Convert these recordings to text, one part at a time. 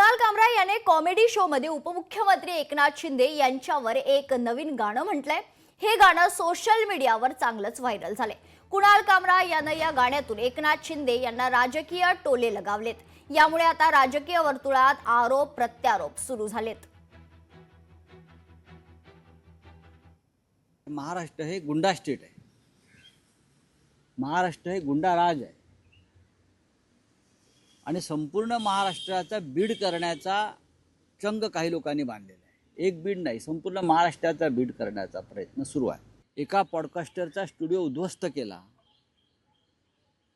कुणाल कामरा याने comedy show मध्ये उपमुख्यमंत्री एकनाथ शिंदे यांच्यावर एक नवीन गाणं म्हटलंय। हे गाणं सोशल मीडियावर चांगलंच व्हायरल झाले। कुणाल कामरा यानं या गाण्यातून एकनाथ शिंदे यांना राजकीय टोले लगावलेत। यामुळे आता राजकीय वर्तुळात आरोप प्रत्यारोप सुरू झालेत। महाराष्ट्र हे गुंडा स्टेट आहे। महाराष्ट्र हे गुंडा राज आहे आणि संपूर्ण महाराष्ट्राचा बीड करण्याचा चंग काही लोकांनी बांधलेला आहे। एक बीड नाही, संपूर्ण महाराष्ट्राचा बीड करण्याचा प्रयत्न सुरू आहे। एका पॉडकास्टरचा स्टुडिओ उद्ध्वस्त केला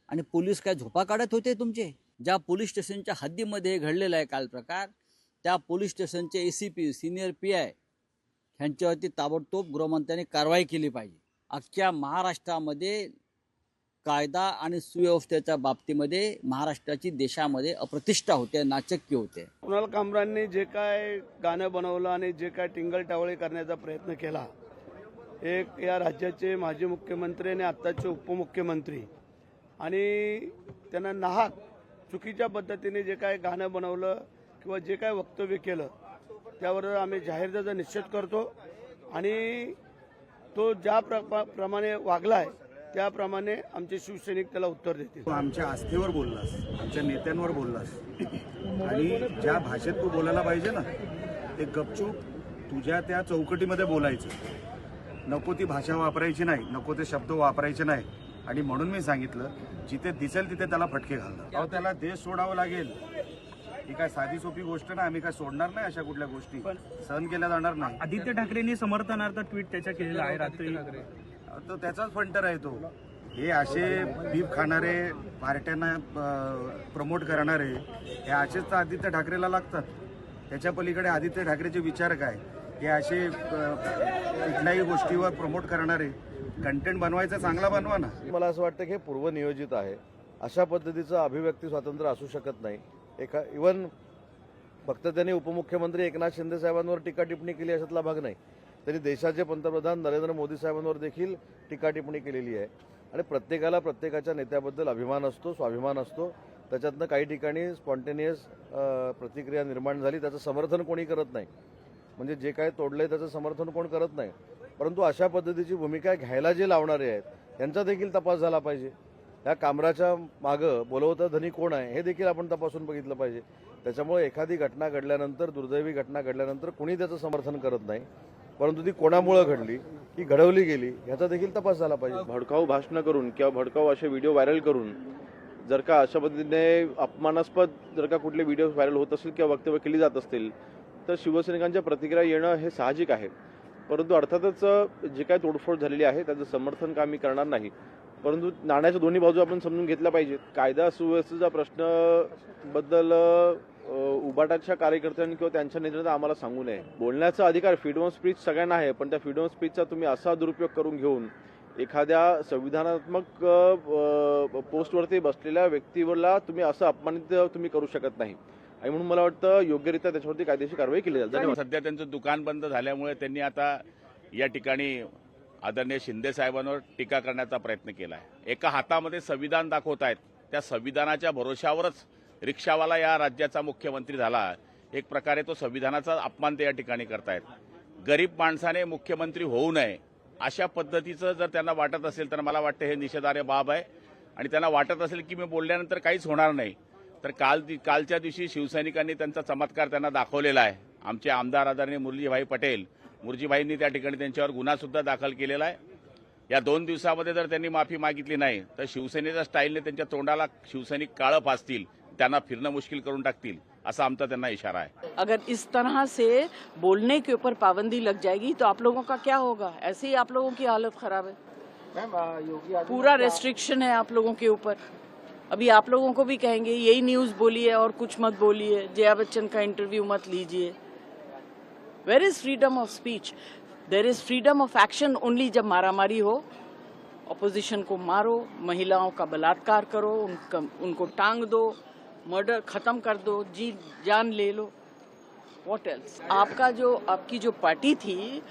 आणि पोलीस काय झोपा काढत होते तुमचे? ज्या पोलीस स्टेशनच्या हद्दीमध्ये हे घडलेला आहे काल प्रकार, त्या पोलीस स्टेशनचे ACP सिनियर PI ह्यांच्यावरती ताबडतोब गृहमंत्र्यांनी कारवाई केली पाहिजे। अख्ख्या महाराष्ट्रामध्ये कायदा आणि सुव्यवस्थेच्या बाबतीमध्ये महाराष्ट्राची देशामध्ये अप्रतिष्ठा होते, नाचक्य होते। कुणाल कामरांनी जे काय गाणं बनवलं आणि जे काय टिंगल टावळे करण्याचा प्रयत्न केला, एक या राज्याचे माजी मुख्यमंत्री आणि आत्ताचे उपमुख्यमंत्री, आणि त्यांना नाहक चुकीच्या पद्धतीने जे काय गाणं बनवलं किंवा जे काय वक्तव्य केलं त्यावर आम्ही जाहीर त्याचा निषेध करतो आणि तो ज्या प्रमाणे वागलाय त्याप्रमाणे आमचे शिवसैनिक त्याला उत्तर देतील। आमच्या आस्थेवर बोललास, आमच्या नेत्यांवर बोललास आणि ज्या भाषेत तू बोलायला पाहिजे ना ते गपचूप तुझ्या त्या चौकटीमध्ये बोलायचं। नको ती भाषा वापरायची नाही, नको ते शब्द वापरायचे नाही। आणि म्हणून मी सांगितलं जिथे दिसेल तिथे त्याला फटके घालणार। अहो त्याला देश सोडावं लागेल, ही काय साधी सोपी गोष्ट नाही। आम्ही काय सोडणार नाही, अशा कुठल्या गोष्टी सहन केल्या जाणार नाही। आदित्य ठाकरेंनी समर्थनार्थ ट्विट त्याच्या केलेलं आहे रात्री, तो त्याचाच फंटर आहे तो। हे असे बीफ खाणारे, पार्ट्यांना प्रमोट करणारे हे असेच तर आदित्य ठाकरेला लागतात। त्याच्या पलीकडे आदित्य ठाकरेचे विचार काय? हे असे कुठल्याही गोष्टीवर प्रमोट करणारे कंटेंट बनवायचा चांगला बनवा ना। मला असं वाटतं की हे पूर्वनियोजित आहे। अशा पद्धतीचं अभिव्यक्ती स्वातंत्र्य असू शकत नाही। इव्हन फक्त त्यांनी उपमुख्यमंत्री एकनाथ शिंदे साहेबांवर टीका टिप्पणी केली अशातला भाग नाही, त्यांनी देशाचे पंतप्रधान नरेंद्र मोदी साहेबांवर देखील टीका टिप्पणी केलेली आहे। आणि प्रत्येकाला प्रत्येकाच्या नेत्याबद्दल अभिमान असतो, स्वाभिमान असतो। त्याच्यातनं काही ठिकाणी स्पॉन्टेनियस प्रतिक्रिया निर्माण झाली, त्याचं समर्थन कोणी करत नाही। म्हणजे जे काय तोडलंय त्याचं समर्थन कोण करत नाही, परंतु अशा पद्धतीची भूमिका घ्यायला जे लावणारे आहेत यांचा देखील तपास झाला पाहिजे। या कामराच्या मागं बोलवता धनी कोण आहे हे देखील आपण तपासून बघितलं पाहिजे। त्याच्यामुळे एखादी घटना घडल्यानंतर, दुर्दैवी घटना घडल्यानंतर कोणी त्याचं समर्थन करत नाही, परंतु ती कोणामुळे घडली, की घडवली गेली याचा देखील तपास झाला पाहिजे। भडकाऊ भाषणं करून किंवा भडकाऊ असे व्हिडिओ व्हायरल करून जर का अशा पद्धतीने अपमानास्पद जर का कुठले व्हिडिओ व्हायरल होत असतील किंवा वक्तव्य केली जात असतील तर शिवसैनिकांच्या प्रतिक्रिया येणं हे साहजिक आहे। परंतु अर्थातच जे काय तोडफोड झालेली आहे त्याचं समर्थन का आम्ही करणार नाही, परंतु नाण्याच्या दोन्ही बाजू आपण समजून घेतल्या पाहिजेत। कायदा सुव्यवस्थेचा प्रश्न बद्दल उबाटाच्या कार्यकर्त्यांनी किंवा त्यांच्या नेत्यांना आम्हाला सांगू नये। बोलण्याचा अधिकार फ्रीडम ऑफ स्पीच सगळ्यांना आहे, पण त्या फ्रीडम ऑफ स्पीचचा तुम्ही असा दुरुपयोग करून घेऊन एखाद्या संविधानात्मक पोस्टवरती बसलेल्या व्यक्तीवरला तुम्ही असं अपमानित तुम्ही करू शकत नाही। आणि म्हणून मला वाटतं योग्यरित्या त्याच्यावरती कायदेशीर कारवाई केली जाईल। सध्या त्यांचं दुकान बंद झाल्यामुळे त्यांनी आता या ठिकाणी आदरणीय शिंदे साहेबांवर टीका करण्याचा प्रयत्न केला आहे। एका हातामध्ये संविधान दाखवत आहेत, त्या संविधानाच्या भरोशावरच रिक्षावाला या राज्याचा मुख्यमंत्री झाला। एक प्रकारे तो संविधानाचा अपमान ते या ठिकाणी करतायत। गरीब माणसाने मुख्यमंत्री होऊ नये अशा पद्धतीचं जर त्यांना वाटत असेल तर मला वाटतं हे निषेधार्ह बाब आहे। आणि त्यांना वाटत असेल की मी बोलल्यानंतर काहीच होणार नाही, तर कालच्या दिवशी शिवसैनिकांनी त्यांचा चमत्कार त्यांना दाखवलेला आहे। आमचे आमदार आदरणीय मुरलीभाई पटेल, मुरजीभाईंनी त्या ठिकाणी त्यांच्यावर गुन्हा सुद्धा दाखल केलेला आहे। या 2 दिवसामध्ये जर त्यांनी माफी मागितली नाही तर शिवसेनेच्या स्टाईलने त्यांच्या तोंडाला शिवसैनिक काळं फासतील, त्यांना फिरणं मुश्किल करून टाकतील, असा आमचा त्यांना इशारा है। अगर इस तरह से बोलने के ऊपर पाबंदी लग जाएगी तो आप लोगों का क्या होगा? ऐसे ही आप लोगों की हालत खराब है। पूरा रेस्ट्रिक्शन है आप लोगों के ऊपर। अभी आप लोगों को भी कहेंगे यही न्यूज बोलिए और कुछ मत बोलिए, जया बच्चन का इंटरव्यू मत लीजिए। Where is freedom of speech? There is freedom of action only जब मारामारी हो, ऑपोजिशन को मारो, महिलाओं का बलात्कार करो, उनको टांग दो, मर्डर खत्म कर दो, जी जान ले लो। What else? आपकी जो पार्टी थी,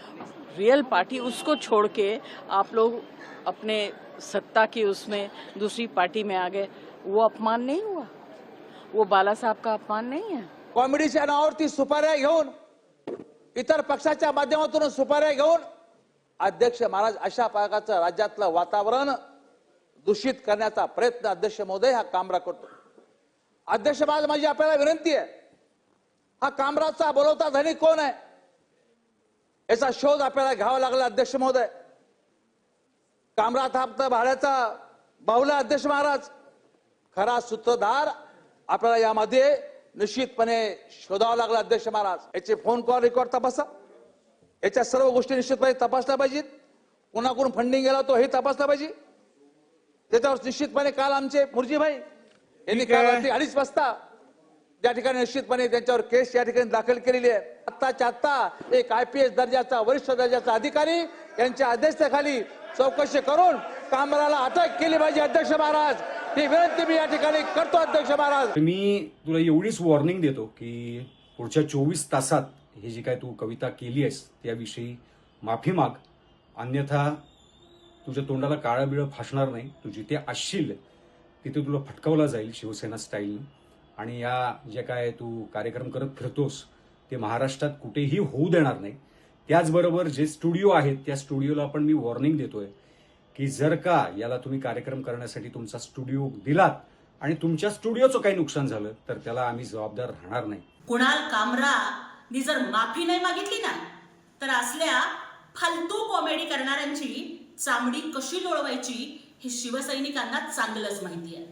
रियल पार्टी, उसको छोड़ के आप लोग अपने सत्ता की उसमें दूसरी पार्टी में आ गए। वो अपमान नहीं हुआ? वो बाला साहब का अपमान नहीं है? कॉमेडीच्या नावावरती सुपाऱ्या घेऊन, इतर पक्षाच्या माध्यमातून सुपाऱ्या घेऊन अध्यक्ष महाराज अशा प्रकारचं राज्यातलं वातावरण दूषित करण्याचा प्रयत्न अध्यक्ष महोदय हा कामरा करतो. अध्यक्ष महाराज, माझी आपल्याला विनंती आहे, हा कामराचा बोलवता धनी कोण आहे याचा शोध आपल्याला घ्यावा लागला. अध्यक्ष महोदय, कामरात हा भाड्याचा बाहुला अध्यक्ष महाराज, खरा सूत्रधार आपल्याला यामध्ये निश्चितपणे शोधावा लागला. अध्यक्ष महाराज, याचे फोन कॉल रेकॉर्ड तपासा, याच्या सर्व गोष्टी निश्चितपणे तपासल्या पाहिजेत. कोणाकडून फंडिंग गेला तो हे तपासलं पाहिजे. त्याच्यावर निश्चितपणे काल आमचे मुर्जीभाई यांनी काल रात्री 2:30 वाजता ज्या ठिकाणी निश्चितपणे त्यांच्यावर केस या ठिकाणी दाखल केलेली आहे. आत्ताच्या आत्ता एक IPS दर्जाचा वरिष्ठ दर्जाचा अधिकारी यांच्या अध्यक्षतेखाली चौकशी करून कामराला अटक केली पाहिजे. अध्यक्ष महाराज, ही विनंती मी या ठिकाणी करतो. अध्यक्ष महाराज, मी तुला एवढीच वॉर्निंग देतो की पुढच्या 24 तासात हे जी काय तू कविता केली आहेस त्याविषयी माफी माग, अन्यथा तुझ्या तोंडाला काळं बिळं फासणार नाही. तू जिथे असशील तिथे तुला फटकावला जाईल शिवसेना स्टाईलनं. आणि या जे काय तू कार्यक्रम करत फिरतोस ते महाराष्ट्रात कुठेही होऊ देणार नाही. त्याचबरोबर जे स्टुडिओ आहेत त्या स्टुडिओला पण मी वॉर्निंग देतोय की जर का याला तुम्ही कार्यक्रम करण्यासाठी तुमचा स्टुडिओ दिलात आणि तुमच्या स्टुडिओचं काही नुकसान झालं तर त्याला आम्ही जबाबदार राहणार नाही. कुणाल कामरानी जर माफी नाही मागितली ना तर असल्या फालतू कॉमेडी करणाऱ्यांची चामडी कशी लोळवायची हे शिवसैनिकांना चांगलंच माहिती आहे.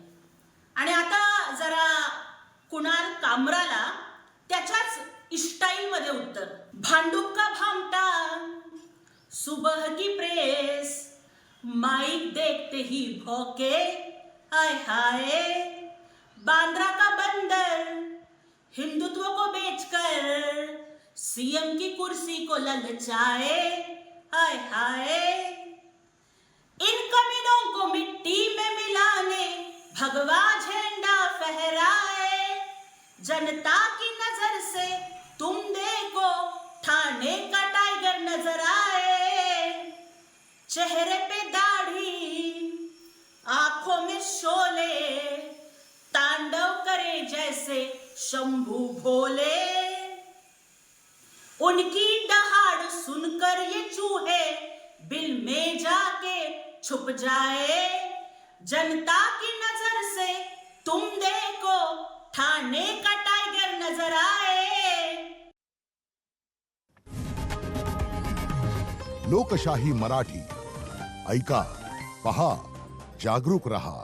आणि आता जरा कुणाल कामराला त्याच्याच स्टाईल मध्ये उत्तर. भांडूप का भामटा, सुबह की प्रेस, माइक देखते ही भौके, हाय हाय, बांद्रा का बंदर, हिंदुत्व को बेचकर CM की कुर्सी को ललचाए, हाय हाय, इन कमीनों को मिट्टी में मिलाने भगवा झंडा फहराए, जनता की नजर से तुम देखो ठाणे का टाइगर नजर आए, चेहरे पे दाढ़ी, आंखों में शोले, तांडव करे जैसे शंभू भोले, उनकी दहाड़ सुनकर ये चूहे बिल में जाके छुप जाए, जनता की नजर से तुम देखो ठाणे का टाइगर नजर आए. लोकशाही मराठी ऐका, पहा, जागरूक रहा.